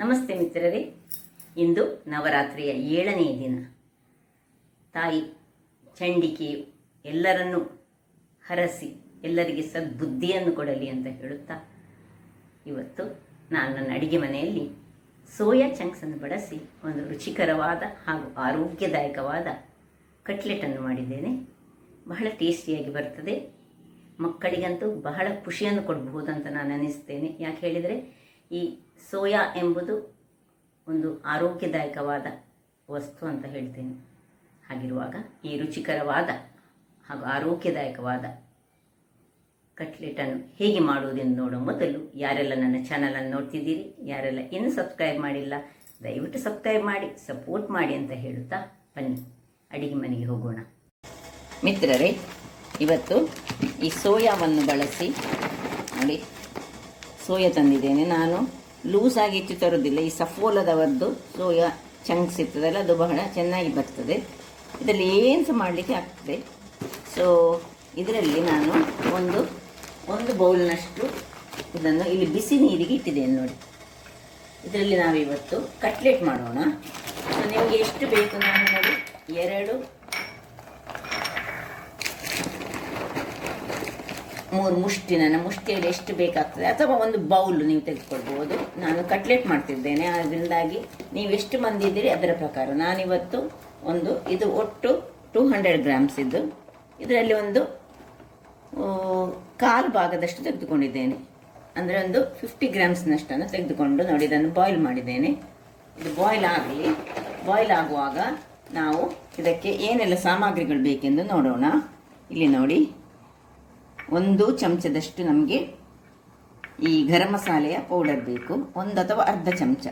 ನಮಸ್ತೆ ಮಿತ್ರರೇ. ಇಂದು ನವರಾತ್ರಿಯ 7ನೇ ದಿನ. ತಾಯಿ ಚಂಡಿಕೆಯು ಎಲ್ಲರನ್ನೂ ಹರಸಿ ಎಲ್ಲರಿಗೆ ಸದ್ಬುದ್ಧಿಯನ್ನು ಕೊಡಲಿ ಅಂತ ಹೇಳುತ್ತಾ, ಇವತ್ತು ನಾನು ನನ್ನ ಅಡಿಗೆ ಮನೆಯಲ್ಲಿ ಸೋಯಾ ಚಂಕ್ಸನ್ನು ಬಳಸಿ ಒಂದು ರುಚಿಕರವಾದ ಹಾಗೂ ಆರೋಗ್ಯದಾಯಕವಾದ ಕಟ್ಲೆಟನ್ನು ಮಾಡಿದ್ದೇನೆ. ಬಹಳ ಟೇಸ್ಟಿಯಾಗಿ ಬರ್ತದೆ. ಮಕ್ಕಳಿಗಂತೂ ಬಹಳ ಖುಷಿಯನ್ನು ಕೊಡಬಹುದಂತ ನಾನು ಅನ್ನಿಸ್ತೇನೆ. ಯಾಕೆ ಹೇಳಿದರೆ, ಈ ಸೋಯಾ ಎಂಬುದು ಒಂದು ಆರೋಗ್ಯದಾಯಕವಾದ ವಸ್ತು ಅಂತ ಹೇಳ್ತೇನೆ. ಹಾಗಿರುವಾಗ ಈ ರುಚಿಕರವಾದ ಹಾಗೂ ಆರೋಗ್ಯದಾಯಕವಾದ ಕಟ್ಲೆಟನ್ನು ಹೇಗೆ ಮಾಡುವುದೆಂದು ನೋಡೋ ಮೊದಲು, ಯಾರೆಲ್ಲ ನನ್ನ ಚಾನಲನ್ನು ನೋಡ್ತಿದ್ದೀರಿ, ಯಾರೆಲ್ಲ ಇನ್ನೂ ಸಬ್ಸ್ಕ್ರೈಬ್ ಮಾಡಿಲ್ಲ, ದಯವಿಟ್ಟು ಸಬ್ಸ್ಕ್ರೈಬ್ ಮಾಡಿ ಸಪೋರ್ಟ್ ಮಾಡಿ ಅಂತ ಹೇಳುತ್ತಾ ಬನ್ನಿ ಅಡಿಗೆ ಮನೆಗೆ ಹೋಗೋಣ. ಮಿತ್ರರೇ, ಇವತ್ತು ಈ ಸೋಯಾವನ್ನು ಬಳಸಿ ನೋಡಿ, ಸೋಯಾ ತಂದಿದ್ದೇನೆ. ನಾನು ಲೂಸಾಗಿ ಹೆಚ್ಚು ತರೋದಿಲ್ಲ. ಈ ಸಫೋಲದವರದ್ದು ಸೋಯಾ ಚಂಕ್ಸ್ ಇರ್ತದಲ್ಲ, ಅದು ಬಹಳ ಚೆನ್ನಾಗಿ ಬರ್ತದೆ. ಇದರಲ್ಲಿ ಏನು ಸಹ ಮಾಡಲಿಕ್ಕೆ ಆಗ್ತದೆ. ಸೊ ಇದರಲ್ಲಿ ನಾನು ಒಂದು ಬೌಲ್ನಷ್ಟು ಇದನ್ನು ಇಲ್ಲಿ ಬಿಸಿ ನೀರಿಗೆ ಇಟ್ಟಿದ್ದೇನೆ ನೋಡಿ. ಇದರಲ್ಲಿ ನಾವಿವತ್ತು ಕಟ್ಲೆಟ್ ಮಾಡೋಣ. ಸೊ ನಿಮಗೆ ಎಷ್ಟು ಬೇಕು ನಾನು ನೋಡಿ, 2-3 ಮುಷ್ಟಿ, ನನ್ನ ಮುಷ್ಟಿಯಲ್ಲಿ ಎಷ್ಟು ಬೇಕಾಗ್ತದೆ, ಅಥವಾ ಒಂದು ಬೌಲ್ ನೀವು ತೆಗೆದುಕೊಳ್ಬೋದು. ನಾನು ಕಟ್ಲೆಟ್ ಮಾಡ್ತಿದ್ದೇನೆ, ಅದರಿಂದಾಗಿ ನೀವು ಎಷ್ಟು ಮಂದಿ ಇದ್ದೀರಿ ಅದರ ಪ್ರಕಾರ. ನಾನಿವತ್ತು ಇದು ಒಟ್ಟು 200 ಗ್ರಾಮ್ಸ್ ಇದ್ದು, ಇದರಲ್ಲಿ ಒಂದು 1/4 ಭಾಗದಷ್ಟು ತೆಗೆದುಕೊಂಡಿದ್ದೇನೆ. ಅಂದರೆ ಒಂದು 50 ಗ್ರಾಮ್ಸ್ನಷ್ಟನ್ನು ತೆಗೆದುಕೊಂಡು ನೋಡಿ, ಇದನ್ನು ಬಾಯ್ಲ್ ಮಾಡಿದ್ದೇನೆ. ಇದು ಬಾಯ್ಲ್ ಆಗುವಾಗ ನಾವು ಇದಕ್ಕೆ ಏನೆಲ್ಲ ಸಾಮಗ್ರಿಗಳು ಬೇಕೆಂದು ನೋಡೋಣ. ಇಲ್ಲಿ ನೋಡಿ, 1 ಚಮಚದಷ್ಟು ನಮಗೆ ಈ ಗರಂ ಮಸಾಲೆಯ ಪೌಡರ್ ಬೇಕು, 1 ಅಥವಾ ಅರ್ಧ ಚಮಚ.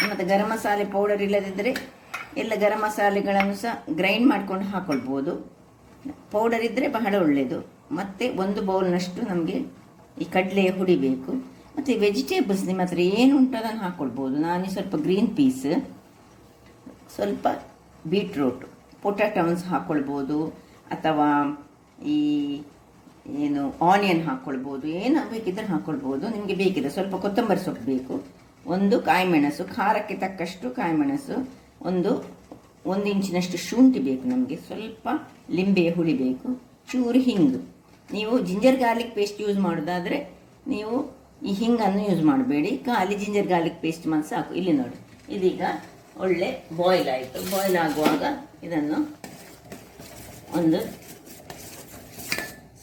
ಮತ್ತು ಗರಂ ಮಸಾಲೆ ಪೌಡರ್ ಇಲ್ಲದಿದ್ದರೆ ಎಲ್ಲ ಗರಂ ಮಸಾಲೆಗಳನ್ನು ಸಹ ಗ್ರೈಂಡ್ ಮಾಡ್ಕೊಂಡು ಹಾಕೊಳ್ಬೋದು. ಪೌಡರ್ ಇದ್ದರೆ ಬಹಳ ಒಳ್ಳೆಯದು. ಮತ್ತು 1 ಬೌಲ್ನಷ್ಟು ನಮಗೆ ಈ ಕಡಲೆಯ ಹುಡಿ ಬೇಕು. ಮತ್ತು ವೆಜಿಟೇಬಲ್ಸ್ ನಿಮ್ಮ ಹತ್ರ ಏನು ಉಂಟು ಅದನ್ನು ಹಾಕ್ಕೊಳ್ಬೋದು. ನಾನು ಸ್ವಲ್ಪ ಗ್ರೀನ್ ಪೀಸ್, ಸ್ವಲ್ಪ ಬೀಟ್ರೂಟ್, ಪೊಟ್ಯಾಟೋನ್ಸ್ ಹಾಕ್ಕೊಳ್ಬೋದು, ಅಥವಾ ಈ ಆನಿಯನ್ ಹಾಕ್ಕೊಳ್ಬೋದು. ಏನು ಬೇಕಿದ್ರೆ ಹಾಕ್ಕೊಳ್ಬೋದು, ನಿಮಗೆ ಬೇಕಿದ್ರೆ. ಸ್ವಲ್ಪ ಕೊತ್ತಂಬರಿ ಸೊಪ್ಪು ಬೇಕು, 1 ಕಾಯಿಮೆಣಸು, ಖಾರಕ್ಕೆ ತಕ್ಕಷ್ಟು ಕಾಯಿಮೆಣಸು, 1 ಇಂಚಿನಷ್ಟು ಶುಂಠಿ ಬೇಕು ನಮಗೆ, ಸ್ವಲ್ಪ ಲಿಂಬೆಯ ಹುಳಿ ಬೇಕು, ಚೂರು ಹಿಂಗು. ನೀವು ಜಿಂಜರ್ ಗಾರ್ಲಿಕ್ ಪೇಸ್ಟ್ ಯೂಸ್ ಮಾಡೋದಾದರೆ ನೀವು ಈ ಹಿಂಗನ್ನು ಯೂಸ್ ಮಾಡಬೇಡಿ, ಖಾಲಿ ಜಿಂಜರ್ ಗಾರ್ಲಿಕ್ ಪೇಸ್ಟ್ ಮಾತ್ರ ಸಾಕು. ಇಲ್ಲಿ ನೋಡಿ, ಇದೀಗ ಒಳ್ಳೆ ಬಾಯ್ಲ್ ಆಯಿತು. ಬಾಯ್ಲ್ ಆಗುವಾಗ ಇದನ್ನು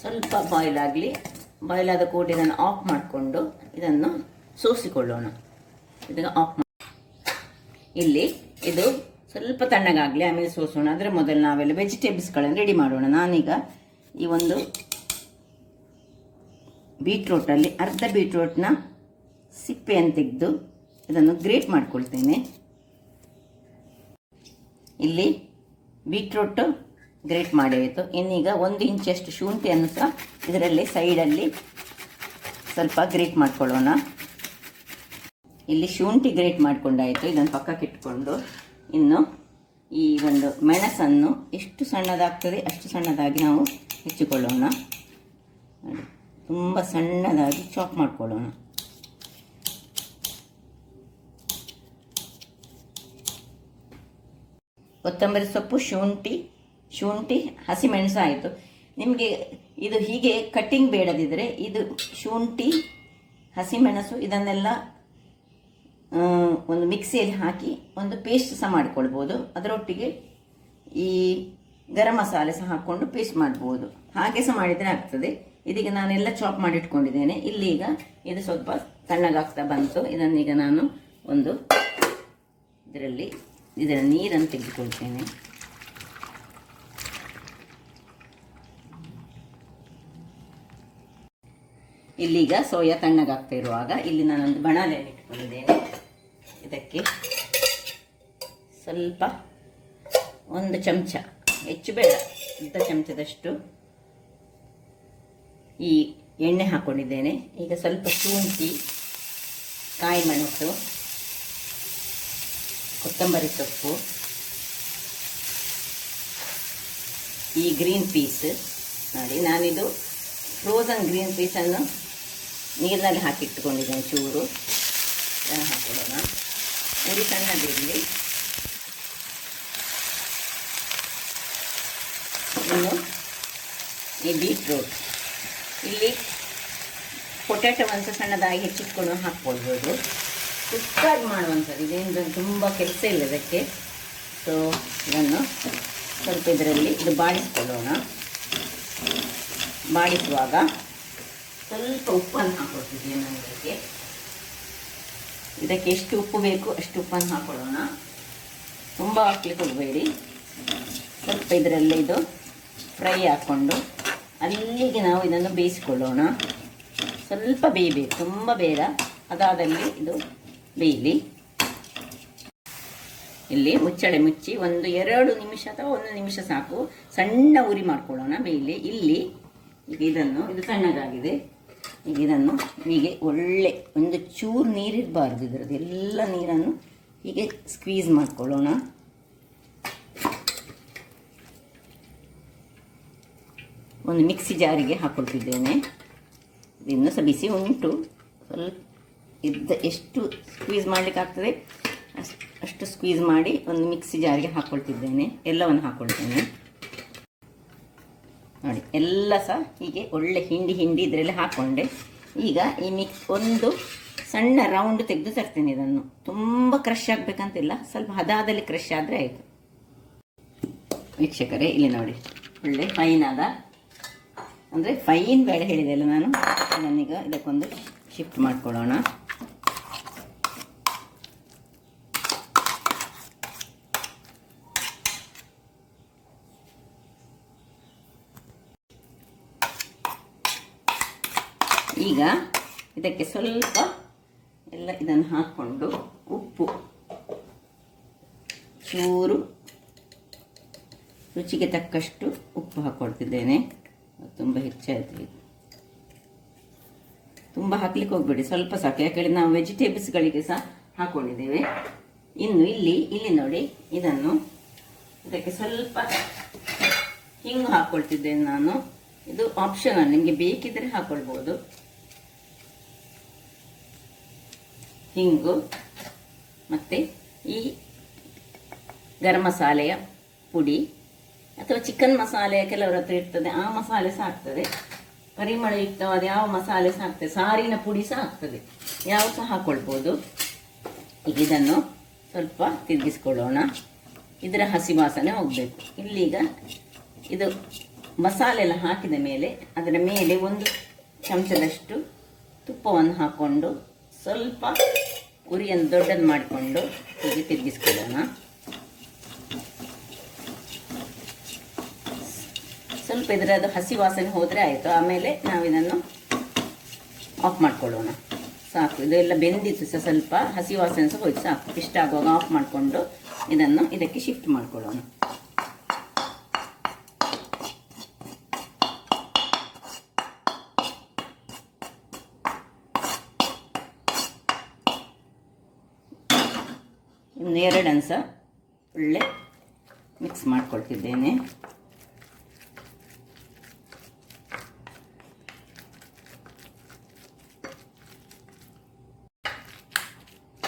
ಸ್ವಲ್ಪ ಬಾಯ್ಲ್ ಆಗಲಿ. ಬಾಯ್ಲ್ ಆದ ಕೂಡಿ ಇದನ್ನು ಆಫ್ ಮಾಡಿಕೊಂಡು ಇದನ್ನು ಸೋಸಿಕೊಳ್ಳೋಣ. ಇದನ್ನು ಆಫ್ ಮಾಡಿ ಇಲ್ಲಿ ಇದು ಸ್ವಲ್ಪ ತಣ್ಣಗಾಗಲಿ, ಆಮೇಲೆ ಸೋಸೋಣ. ಅದರ ಮೊದಲು ನಾವೆಲ್ಲ ವೆಜಿಟೇಬಲ್ಸ್ಗಳನ್ನು ರೆಡಿ ಮಾಡೋಣ. ನಾನೀಗ ಈ ಒಂದು ಬೀಟ್ರೂಟಲ್ಲಿ ಅರ್ಧ ಬೀಟ್ರೂಟ್ನ ಸಿಪ್ಪೆಯನ್ನು ತೆಗೆದು ಇದನ್ನು ಗ್ರೇಟ್ ಮಾಡ್ಕೊಳ್ತೇನೆ. ಇಲ್ಲಿ ಬೀಟ್ರೂಟು ಗ್ರೇಟ್ ಮಾಡಿ ಆಯಿತು. ಇನ್ನೀಗ 1 ಇಂಚಷ್ಟು ಶುಂಠಿಯನ್ನು ಸಹ ಇದರಲ್ಲಿ ಸೈಡಲ್ಲಿ ಸ್ವಲ್ಪ ಗ್ರೇಟ್ ಮಾಡ್ಕೊಳ್ಳೋಣ. ಇಲ್ಲಿ ಶುಂಠಿ ಗ್ರೇಟ್ ಮಾಡ್ಕೊಂಡಾಯಿತು. ಇದನ್ನು ಪಕ್ಕಕ್ಕೆ ಇಟ್ಕೊಂಡು ಇನ್ನು ಈ ಒಂದು ಮೆಣಸನ್ನು ಎಷ್ಟು ಸಣ್ಣದಾಗ್ತದೆ ಅಷ್ಟು ಸಣ್ಣದಾಗಿ ನಾವು ಹೆಚ್ಚಿಕೊಳ್ಳೋಣ. ನೋಡಿ, ತುಂಬ ಸಣ್ಣದಾಗಿ ಚಾಪ್ ಮಾಡ್ಕೊಳ್ಳೋಣ. ಕೊತ್ತಂಬರಿ ಸೊಪ್ಪು, ಶುಂಠಿ, ಹಸಿಮೆಣಸು ಆಯಿತು. ನಿಮಗೆ ಇದು ಹೀಗೆ ಕಟ್ಟಿಂಗ್ ಬೇಡದಿದ್ದರೆ ಇದು ಶುಂಠಿ, ಹಸಿಮೆಣಸು ಇದನ್ನೆಲ್ಲ ಒಂದು ಮಿಕ್ಸಿಯಲ್ಲಿ ಹಾಕಿ ಒಂದು ಪೇಸ್ಟ್ ಸಹ ಮಾಡಿಕೊಳ್ಬೋದು. ಅದರೊಟ್ಟಿಗೆ ಈ ಗರಂ ಮಸಾಲೆ ಸಹ ಹಾಕ್ಕೊಂಡು ಪೇಸ್ಟ್ ಮಾಡ್ಬೋದು. ಹಾಗೆ ಸಹ ಮಾಡಿದರೆ ಆಗ್ತದೆ. ಇದೀಗ ನಾನೆಲ್ಲ ಚಾಪ್ ಮಾಡಿಟ್ಕೊಂಡಿದ್ದೇನೆ. ಇಲ್ಲೀಗ ಇದು ಸ್ವಲ್ಪ ತಣ್ಣಗಾಗ್ತಾ ಬಂತು. ಇದನ್ನೀಗ ನಾನು ಇದರ ನೀರನ್ನು ತೆಗೆದುಕೊಳ್ತೇನೆ. ಇಲ್ಲೀಗ ಸೋಯಾ ತಣ್ಣಗಾಗ್ತಾ ಇರುವಾಗ ಇಲ್ಲಿ ನಾನೊಂದು ಬಾಣಲೆಯನ್ನು ಇಟ್ಕೊಂಡಿದ್ದೇನೆ. ಇದಕ್ಕೆ ಸ್ವಲ್ಪ 1 ಚಮಚ, ಹೆಚ್ಚು ಬೇಡ, ಅರ್ಧ ಚಮಚದಷ್ಟು ಈ ಎಣ್ಣೆ ಹಾಕ್ಕೊಂಡಿದ್ದೇನೆ. ಈಗ ಸ್ವಲ್ಪ ಶುಂಠಿ, ಕಾಯಿಮೆಣಸು, ಕೊತ್ತಂಬರಿ ಸೊಪ್ಪು, ಈ ಗ್ರೀನ್ ಪೀಸ್ ನೋಡಿ, ನಾನಿದು ಫ್ರೋಝನ್ ಗ್ರೀನ್ ಪೀಸನ್ನು ನೀರಿನಲ್ಲಿ ಹಾಕಿಟ್ಟುಕೊಂಡಿದ್ದೇನೆ. ಚೂರು ಹಾಕೊಳ್ಳೋಣ. ಉರಿ ಸಣ್ಣದಿರಲಿ. ಇನ್ನು ಈ ಬೀಟ್ರೂಟ್, ಇಲ್ಲಿ ಪೊಟ್ಯಾಟೊವನ್ನು ಸಣ್ಣದಾಗಿ ಹೆಚ್ಚಿಟ್ಕೊಂಡು ಹಾಕ್ಕೊಳ್ಬೋದು. ಕುಕ್ಕಾಗಿ ಮಾಡುವಂಥದ್ದು, ಇದೇನು ತುಂಬ ಕೆಲಸ ಇಲ್ಲ ಇದಕ್ಕೆ. ಸೊ ಇದನ್ನು ಸ್ವಲ್ಪ ಇದರಲ್ಲಿ ಇದು ಬಾಡಿಸ್ಕೊಳ್ಳೋಣ. ಬಾಡಿಸುವಾಗ ಸ್ವಲ್ಪ ಉಪ್ಪನ್ನು ಹಾಕ್ಕೊಳ್ತಿದ್ದೀನಿ ನಾನು ಇದಕ್ಕೆ ಎಷ್ಟು ಉಪ್ಪು ಬೇಕು ಅಷ್ಟು ಉಪ್ಪನ್ನು ಹಾಕ್ಕೊಳ್ಳೋಣ. ತುಂಬ ಹಾಕ್ಲಿಕ್ಕೆ ಹೋಗಬೇಡಿ. ಸ್ವಲ್ಪ ಇದರಲ್ಲಿ ಇದು ಫ್ರೈ ಹಾಕ್ಕೊಂಡು ಅಲ್ಲಿಗೆ ನಾವು ಇದನ್ನು ಬೇಯಿಸಿಕೊಳ್ಳೋಣ. ಸ್ವಲ್ಪ ಬೇಯಬೇಕು, ತುಂಬ ಬೇಡ. ಅದಾದಲ್ಲಿ ಇದು ಬೇಯಲಿ. ಇಲ್ಲಿ ಮುಚ್ಚಳೆ ಮುಚ್ಚಿ 1-2 ನಿಮಿಷ ಅಥವಾ 1 ನಿಮಿಷ ಸಾಕು. ಸಣ್ಣ ಉರಿ ಮಾಡ್ಕೊಳ್ಳೋಣ, ಬೇಯಲಿ. ಇಲ್ಲಿ ಈಗ ಇದನ್ನು, ಇದು ತಣ್ಣಗಾಗಿದೆ, ಈಗ ಇದನ್ನು ಹೀಗೆ ಒಳ್ಳೆ ಒಂದು ಚೂರು ನೀರಿರಬಾರ್ದು, ಇದರದ್ದು ಎಲ್ಲ ನೀರನ್ನು ಹೀಗೆ ಸ್ಕ್ವೀಸ್ ಮಾಡ್ಕೊಳ್ಳೋಣ. ಒಂದು ಮಿಕ್ಸಿ ಜಾರಿಗೆ ಹಾಕ್ಕೊಳ್ತಿದ್ದೇನೆ. ಇನ್ನೂ ಸಹ ಬಿಸಿ ಉಂಟು. ಸ್ವಲ್ಪ ಎಷ್ಟು ಸ್ಕ್ವೀಸ್ ಮಾಡಲಿಕ್ಕೆ ಆಗ್ತದೆ ಅಷ್ಟು ಸ್ಕ್ವೀಸ್ ಮಾಡಿ ಒಂದು ಮಿಕ್ಸಿ ಜಾರಿಗೆ ಹಾಕ್ಕೊಳ್ತಿದ್ದೇನೆ. ಎಲ್ಲವನ್ನು ಹಾಕ್ಕೊಳ್ತೇನೆ ನೋಡಿ. ಎಲ್ಲ ಸಹ ಹೀಗೆ ಒಳ್ಳೆ ಹಿಂಡಿ ಇದರಲ್ಲಿ ಹಾಕ್ಕೊಂಡೆ. ಈಗ ಈ ಒಂದು ಸಣ್ಣ ರೌಂಡ್ ತೆಗೆದು ತರ್ತೇನೆ. ಇದನ್ನು ತುಂಬ ಕ್ರಶ್ ಆಗಬೇಕಂತಿಲ್ಲ, ಸ್ವಲ್ಪ ಹದಾದಲ್ಲಿ ಕ್ರಶ್ ಆದರೆ ಆಯಿತು. ವೀಕ್ಷಕರೇ, ಇಲ್ಲಿ ನೋಡಿ, ಒಳ್ಳೆ ಫೈನ್ ಆದ, ಅಂದರೆ ಫೈನ್ ಬೇಳೆ ಹೇಳಿದೆ ಅಲ್ಲ ನಾನು. ಇದನ್ನೀಗ ಇದಕ್ಕೊಂದು ಶಿಫ್ಟ್ ಮಾಡ್ಕೊಳ್ಳೋಣ. ಈಗ ಇದಕ್ಕೆ ಸ್ವಲ್ಪ ಎಲ್ಲ ಇದನ್ನು ಹಾಕ್ಕೊಂಡು ಉಪ್ಪು ಚೂರು ರುಚಿಗೆ ತಕ್ಕಷ್ಟು ಉಪ್ಪು ಹಾಕ್ಕೊಳ್ತಿದ್ದೇನೆ. ತುಂಬ ಹೆಚ್ಚಾಯಿತು, ಇದು ತುಂಬ ಹಾಕ್ಲಿಕ್ಕೆ ಹೋಗ್ಬೇಡಿ, ಸ್ವಲ್ಪ ಸಾಕು. ಯಾಕಂದರೆ ನಾವು ವೆಜಿಟೇಬಲ್ಸ್ಗಳಿಗೆ ಸಹ ಹಾಕ್ಕೊಂಡಿದ್ದೇವೆ. ಇನ್ನು ಇಲ್ಲಿ ನೋಡಿ, ಇದನ್ನು ಇದಕ್ಕೆ ಸ್ವಲ್ಪ ಹಿಂಗು ಹಾಕ್ಕೊಳ್ತಿದ್ದೇನೆ ನಾನು. ಇದು ಆಪ್ಷನಲ್, ನಿಮಗೆ ಬೇಕಿದ್ರೆ ಹಾಕ್ಕೊಳ್ಬೋದು. ಹಿಂಗು ಮತ್ತು ಈ ಗರಂ ಮಸಾಲೆಯ ಪುಡಿ ಅಥವಾ ಚಿಕನ್ ಮಸಾಲೆ ಕೆಲವರ ಹತ್ರ ಇರ್ತದೆ, ಆ ಮಸಾಲೆ ಸಹ ಆಗ್ತದೆ. ಪರಿಮಳಯುಕ್ತವಾದ ಯಾವ ಮಸಾಲೆ ಸಹ ಆಗ್ತದೆ, ಸಾರಿನ ಪುಡಿ ಸಹ ಆಗ್ತದೆ, ಯಾವ ಸಹ ಹಾಕ್ಕೊಳ್ಬೋದು. ಈಗ ಇದನ್ನು ಸ್ವಲ್ಪ ತಿರುಗಿಸ್ಕೊಳ್ಳೋಣ. ಇದರ ಹಸಿ ವಾಸನೆ ಹೋಗಬೇಕು. ಇಲ್ಲೀಗ ಇದು ಮಸಾಲೆ ಎಲ್ಲ ಹಾಕಿದ ಮೇಲೆ ಅದರ ಮೇಲೆ 1 ಚಮಚದಷ್ಟು ತುಪ್ಪವನ್ನು ಹಾಕ್ಕೊಂಡು ಸ್ವಲ್ಪ ಉರಿಯನ್ನು ದೊಡ್ಡದು ಮಾಡಿಕೊಂಡು ಹೀಗೆ ತಿರುಗಿಸ್ಕೊಳ್ಳೋಣ. ಸ್ವಲ್ಪ ಇದರದ್ದು ಹಸಿ ವಾಸನೆ ಹೋದರೆ ಆಯಿತು. ಆಮೇಲೆ ನಾವು ಇದನ್ನು ಆಫ್ ಮಾಡ್ಕೊಳ್ಳೋಣ. ಸಾಕು, ಇದೆಲ್ಲ ಬೆಂದಿತ್ತು ಸಹ, ಸ್ವಲ್ಪ ಹಸಿ ವಾಸನೆ ಸಹ ಹೋಯ್ತು, ಸಾಕು. ಇಷ್ಟ ಆಗುವಾಗ ಆಫ್ ಮಾಡಿಕೊಂಡು ಇದನ್ನು ಇದಕ್ಕೆ ಶಿಫ್ಟ್ ಮಾಡ್ಕೊಳ್ಳೋಣ. ಇನ್ನು 2 ಅಂಶ ಒಳ್ಳೆ ಮಿಕ್ಸ್ ಮಾಡ್ಕೊಳ್ತಿದ್ದೇನೆ.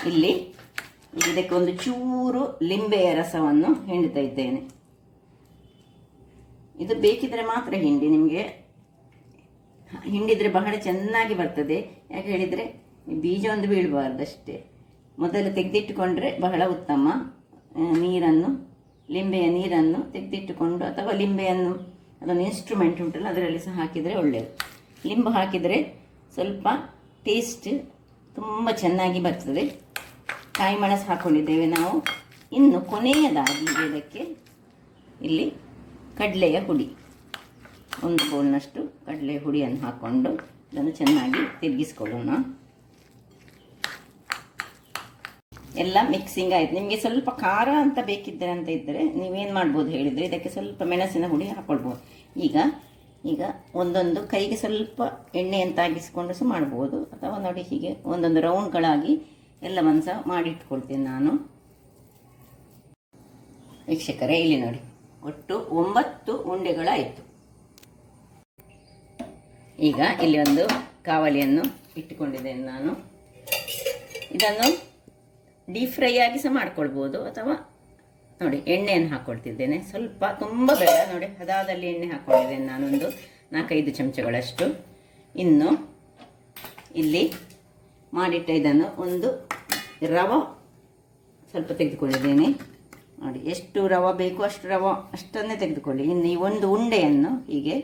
ಇಲ್ಲಿ ಇದಕ್ಕೆ ಒಂದು ಚೂರು ಲಿಂಬೆಯ ರಸವನ್ನು ಹಿಂಡ್ತಾ ಇದ್ದೇನೆ. ಇದು ಬೇಕಿದ್ರೆ ಮಾತ್ರ ಹಿಂಡಿ, ನಿಮಗೆ ಹಿಂಡಿದ್ರೆ ಬಹಳ ಚೆನ್ನಾಗಿ ಬರ್ತದೆ. ಯಾಕೆ ಹೇಳಿದರೆ ಬೀಜ ಒಂದು ಬೀಳಬಾರ್ದಷ್ಟೇ. ಮೊದಲು ತೆಗೆದಿಟ್ಟುಕೊಂಡ್ರೆ ಬಹಳ ಉತ್ತಮ. ಲಿಂಬೆಯ ನೀರನ್ನು ತೆಗೆದಿಟ್ಟುಕೊಂಡು, ಅಥವಾ ಲಿಂಬೆಯನ್ನು ಅದೊಂದು ಇನ್ಸ್ಟ್ರೂಮೆಂಟ್ ಉಂಟಲ್ಲ ಅದರಲ್ಲಿ ಸಹ ಹಾಕಿದರೆ ಒಳ್ಳೆಯದು. ಲಿಂಬು ಹಾಕಿದರೆ ಸ್ವಲ್ಪ ಟೇಸ್ಟ್ ತುಂಬ ಚೆನ್ನಾಗಿ ಬರ್ತದೆ. ಕಾಯಿ ಮೆಣಸು ಹಾಕ್ಕೊಂಡಿದ್ದೇವೆ ನಾವು. ಇನ್ನು ಕೊನೆಯದಾಗಿ ಇದಕ್ಕೆ ಇಲ್ಲಿ ಕಡಲೆಯ ಹುಡಿ, 1 ಬೌಲ್ನಷ್ಟು ಕಡಲೆ ಹುಡಿಯನ್ನು ಹಾಕ್ಕೊಂಡು ಇದನ್ನು ಚೆನ್ನಾಗಿ ತಿರುಗಿಸ್ಕೊಳ್ಳೋಣ. ಎಲ್ಲ ಮಿಕ್ಸಿಂಗ್ ಆಯಿತು. ನಿಮಗೆ ಸ್ವಲ್ಪ ಖಾರ ಅಂತ ಬೇಕಿದ್ದರೆ ಅಂತ ಇದ್ದರೆ ನೀವೇನು ಮಾಡ್ಬೋದು ಹೇಳಿದರೆ, ಇದಕ್ಕೆ ಸ್ವಲ್ಪ ಮೆಣಸಿನ ಹುಡಿ ಹಾಕ್ಕೊಳ್ಬೋದು. ಈಗ ಒಂದೊಂದು ಕೈಗೆ ಸ್ವಲ್ಪ ಎಣ್ಣೆಯನ್ನು ತಾಗಿಸ್ಕೊಂಡು ಸಹ ಮಾಡ್ಬೋದು, ಅಥವಾ ನೋಡಿ ಹೀಗೆ ಒಂದೊಂದು ರೌಂಡ್ಗಳಾಗಿ ಎಲ್ಲವನ್ನು ಸಹ ಮಾಡಿಟ್ಕೊಳ್ತೇನೆ ನಾನು. ವೀಕ್ಷಕರೇ, ಇಲ್ಲಿ ನೋಡಿ, ಒಟ್ಟು 9 ಉಂಡೆಗಳಾಯಿತು. ಈಗ ಇಲ್ಲಿ ಒಂದು ಕಾವಲಿಯನ್ನು ಇಟ್ಟುಕೊಂಡಿದ್ದೇನೆ ನಾನು. ಇದನ್ನು ಡೀಪ್ ಫ್ರೈ ಆಗಿ ಸಹ ಮಾಡ್ಕೊಳ್ಬೋದು, ಅಥವಾ ನೋಡಿ ಎಣ್ಣೆಯನ್ನು ಹಾಕ್ಕೊಳ್ತಿದ್ದೇನೆ. ಸ್ವಲ್ಪ, ತುಂಬ ಬೇಡ ನೋಡಿ, ಹದಾದಲ್ಲಿ ಎಣ್ಣೆ ಹಾಕ್ಕೊಂಡಿದ್ದೇನೆ ನಾನೊಂದು 4-5 ಚಮಚಗಳಷ್ಟು. ಇನ್ನು ಇಲ್ಲಿ ಮಾಡಿಟ್ಟ ಇದನ್ನು ಒಂದು ರವೆ ಸ್ವಲ್ಪ ತೆಗೆದುಕೊಂಡಿದ್ದೇನೆ ನೋಡಿ. ಎಷ್ಟು ರವೆ ಬೇಕು ಅಷ್ಟು ರವೆ ಅಷ್ಟನ್ನೇ ತೆಗೆದುಕೊಳ್ಳಿ. ಇನ್ನು ಈ ಒಂದು ಉಂಡೆಯನ್ನು ಹೀಗೆ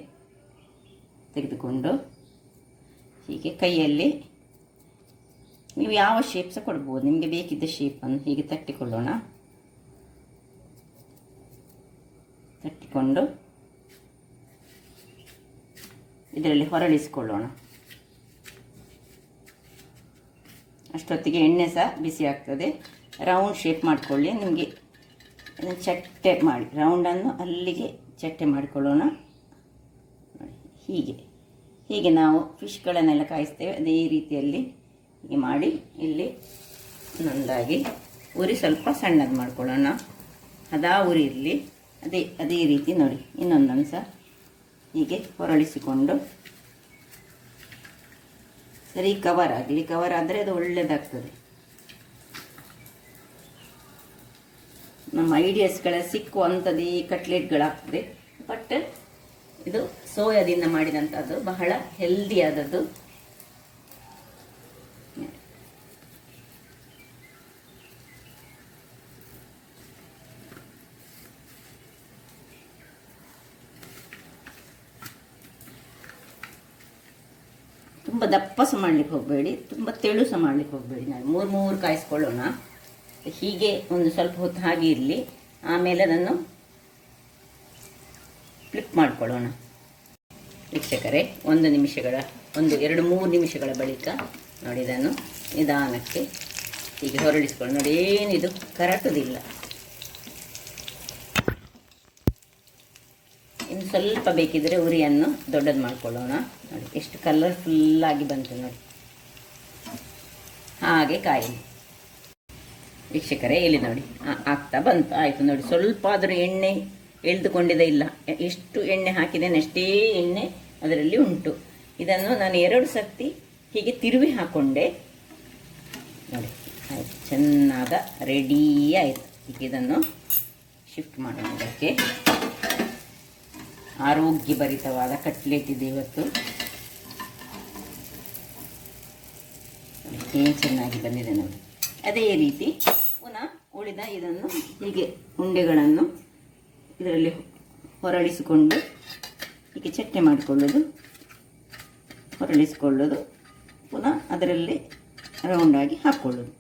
ತೆಗೆದುಕೊಂಡು ಹೀಗೆ ಕೈಯಲ್ಲಿ ನೀವು ಯಾವ ಶೇಪ್ ಸಹ ಕೊಡ್ಬೋದು, ನಿಮಗೆ ಬೇಕಿದ್ದ ಶೇಪನ್ನು ಹೀಗೆ ತಟ್ಟಿಕೊಳ್ಳೋಣ. ತಟ್ಟಿಕೊಂಡು ಇದರಲ್ಲಿ ಹೊರಳಿಸಿಕೊಳ್ಳೋಣ. ಅಷ್ಟೊತ್ತಿಗೆ ಎಣ್ಣೆ ಸಹ ಬಿಸಿ ಆಗ್ತದೆ. ರೌಂಡ್ ಶೇಪ್ ಮಾಡಿಕೊಳ್ಳಿ. ನಿಮಗೆ ಚಟ್ಟೆ ಮಾಡಿ ರೌಂಡನ್ನು ಅಲ್ಲಿಗೆ ಚಟ್ಟೆ ಮಾಡಿಕೊಳ್ಳೋಣ. ಹೀಗೆ ಹೀಗೆ ನಾವು ಫಿಶ್ಗಳನ್ನೆಲ್ಲ ಕಾಯಿಸ್ತೇವೆ ಅದೇ ರೀತಿಯಲ್ಲಿ ಹೀಗೆ ಮಾಡಿ ಇಲ್ಲಿ ಒಂದೊಂದಾಗಿ ಉರಿ ಸ್ವಲ್ಪ ಸಣ್ಣದು ಮಾಡ್ಕೊಳ್ಳೋಣ. ಅದಾ ಉರಿ ಇರಲಿ. ಅದೇ ರೀತಿ ನೋಡಿ ಇನ್ನೊಂದೊಂದು ಸಹ ಹೀಗೆ ಹೊರಳಿಸಿಕೊಂಡು ಸರಿ ಕವರ್ ಆಗಲಿ. ಕವರ್ ಆದರೆ ಅದು ಒಳ್ಳೆಯದಾಗ್ತದೆ. ನಮ್ಮ ಐಡಿಯಾಸ್ಗಳ ಸಿಕ್ಕುವಂಥದ್ದು ಈ ಕಟ್ಲೆಟ್ಗಳಾಗ್ತದೆ. ಬಟ್ ಇದು ಸೋಯಾದಿಂದ ಮಾಡಿದಂಥದ್ದು, ಬಹಳ ಹೆಲ್ದಿ ಆದದ್ದು. ತುಂಬ ದಪ್ಪ ಸಹ ಮಾಡಲಿಕ್ಕೆ ಹೋಗಬೇಡಿ, ತುಂಬ ತೆಳು ಸಹ ಮಾಡಲಿಕ್ಕೆ ಹೋಗಬೇಡಿ. ನಾವು ಮೂರು ಕಾಯಿಸ್ಕೊಳ್ಳೋಣ. ಹೀಗೆ ಒಂದು ಸ್ವಲ್ಪ ಹೊತ್ತು ಹಾಗೆ ಇರಲಿ. ಆಮೇಲೆ ಅದನ್ನು ಫ್ಲಿಪ್ ಮಾಡಿಕೊಳ್ಳೋಣ. ವೀಕ್ಷಕರೇ, 1 ನಿಮಿಷಗಳ 2-3 ನಿಮಿಷಗಳ ಬಳಿಕ ನೋಡಿ ಇದನ್ನು ನಿಧಾನಕ್ಕೆ ಹೀಗೆ ಹೊರಳಿಸ್ಕೊಳ್ಳಿ. ನೋಡಿ ಏನಿದು ಕರಟುವುದಿಲ್ಲ. ಇನ್ನು ಸ್ವಲ್ಪ ಬೇಕಿದ್ರೆ ಉರಿಯನ್ನು ದೊಡ್ಡದು ಮಾಡ್ಕೊಳ್ಳೋಣ. ನೋಡಿ ಎಷ್ಟು ಕಲರ್ಫುಲ್ಲಾಗಿ ಬಂತು ನೋಡಿ. ಹಾಗೆ ಕಾಯಿ ವೀಕ್ಷಕರೇ, ಇಲ್ಲಿ ನೋಡಿ ಆಗ್ತಾ ಬಂತು. ಆಯಿತು ನೋಡಿ, ಸ್ವಲ್ಪ ಆದರೂ ಎಣ್ಣೆ ಎಳೆದುಕೊಂಡಿದೆ ಇಲ್ಲ. ಎಷ್ಟು ಎಣ್ಣೆ ಹಾಕಿದ್ದೇನೆ ಅಷ್ಟೇ ಎಣ್ಣೆ ಅದರಲ್ಲಿ ಉಂಟು. ಇದನ್ನು ನಾನು 2 ಸರ್ತಿ ಹೀಗೆ ತಿರುವಿ ಹಾಕ್ಕೊಂಡೆ ನೋಡಿ. ಆಯಿತು, ಚೆನ್ನಾಗ ರೆಡಿ ಆಯಿತು. ಈಗ ಇದನ್ನು ಶಿಫ್ಟ್ ಮಾಡೋಣ. ಇದಕ್ಕೆ ಆರೋಗ್ಯಭರಿತವಾದ ಕಟ್ಲೆಟ್ ಇದೆ ಇವತ್ತು. ಏನು ಚೆನ್ನಾಗಿ ಬಂದಿದೆ ನೋಡಿ. ಅದೇ ರೀತಿ ಪುನಃ ಉಳಿದ ಇದನ್ನು ಹೀಗೆ ಉಂಡೆಗಳನ್ನು ಇದರಲ್ಲಿ ಹೊರಳಿಸಿಕೊಂಡು ಹೀಗೆ ಚಟ್ಟೆ ಮಾಡಿಕೊಳ್ಳೋದು, ಹೊರಳಿಸಿಕೊಳ್ಳೋದು, ಪುನಃ ಅದರಲ್ಲಿ ರೌಂಡಾಗಿ ಹಾಕ್ಕೊಳ್ಳೋದು.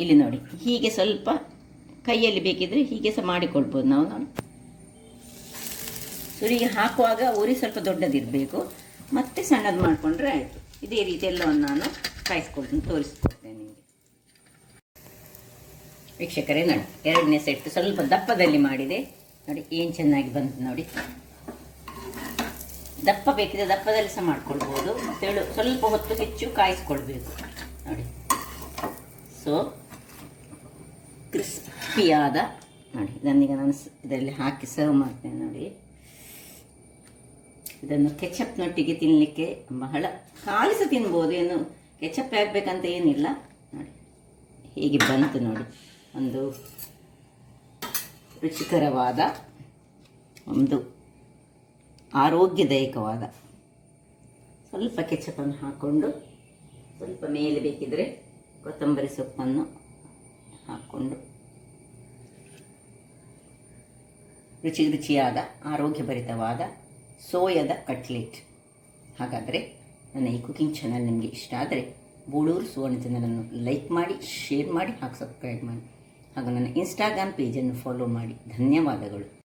ಇಲ್ಲಿ ನೋಡಿ ಹೀಗೆ ಸ್ವಲ್ಪ ಕೈಯಲ್ಲಿ ಬೇಕಿದ್ರೆ ಹೀಗೆ ಸಹ ಮಾಡಿಕೊಳ್ಬೋದು ನಾವು. ನೋಡಿ ಸುರಿಗೆ ಹಾಕುವಾಗ ಉರಿ ಸ್ವಲ್ಪ ದೊಡ್ಡದಿರಬೇಕು, ಮತ್ತೆ ಸಣ್ಣದು ಮಾಡಿಕೊಂಡ್ರೆ ಆಯಿತು. ಇದೇ ರೀತಿ ಎಲ್ಲವನ್ನು ನಾನು ಕಾಯಿಸ್ಕೊಳ್ತೀನಿ, ತೋರಿಸ್ಕೊಡ್ತೇನೆ ನಿಮಗೆ. ವೀಕ್ಷಕರೇ ನೋಡಿ, 2ನೇ ಸೆಟ್ ಸ್ವಲ್ಪ ದಪ್ಪದಲ್ಲಿ ಮಾಡಿದೆ ನೋಡಿ. ಏನು ಚೆನ್ನಾಗಿ ಬಂತು ನೋಡಿ. ದಪ್ಪ ಬೇಕಿದ್ರೆ ದಪ್ಪದಲ್ಲಿ ಸಹ ಮಾಡ್ಕೊಳ್ಬೋದು. ತೆಳು ಸ್ವಲ್ಪ ಹೊತ್ತು ಹೆಚ್ಚು ಕಾಯಿಸ್ಕೊಳ್ಬೇಕು ನೋಡಿ. ಸೊ ಕ್ರಿಸ್ಪಿಯಾದ ನೋಡಿ. ಇದನ್ನೀಗ ನಾನು ಇದರಲ್ಲಿ ಹಾಕಿ ಸರ್ವ್ ಮಾಡ್ತೇನೆ ನೋಡಿ. ಇದನ್ನು ಕೆಚಪ್ನೊಟ್ಟಿಗೆ ತಿನ್ನಲಿಕ್ಕೆ ಬಹಳ ಕಾಲಿಸ ತಿನ್ಬೋದು. ಏನು ಕೆಚಪ್ ಹಾಕಬೇಕಂತ ಏನಿಲ್ಲ ನೋಡಿ. ಹೀಗೆ ಬಂತು ನೋಡಿ. ಒಂದು ರುಚಿಕರವಾದ, ಒಂದು ಆರೋಗ್ಯದಾಯಕವಾದ, ಸ್ವಲ್ಪ ಕೆಚಪನ್ನು ಹಾಕ್ಕೊಂಡು, ಸ್ವಲ್ಪ ಮೇಲೆ ಬೇಕಿದ್ರೆ ಕೊತ್ತಂಬರಿ ಸೊಪ್ಪನ್ನು ಹಾಕ್ಕೊಂಡು ರುಚಿಯಾದ ಆರೋಗ್ಯಭರಿತವಾದ ಸೋಯಾದ ಕಟ್ಲೆಟ್. ಹಾಗಾದರೆ ನನ್ನ ಈ ಕುಕಿಂಗ್ ಚಾನಲ್ ನಿಮಗೆ ಇಷ್ಟ ಆದರೆ ಬೋಳೂರು ಸುವರ್ಣ ಚಾನಲನ್ನು ಲೈಕ್ ಮಾಡಿ, ಶೇರ್ ಮಾಡಿ, ಹಾಗೂ ಸಬ್ಸ್ಕ್ರೈಬ್ ಮಾಡಿ, ಹಾಗೂ ನನ್ನ ಇನ್ಸ್ಟಾಗ್ರಾಮ್ ಪೇಜನ್ನು ಫಾಲೋ ಮಾಡಿ. ಧನ್ಯವಾದಗಳು.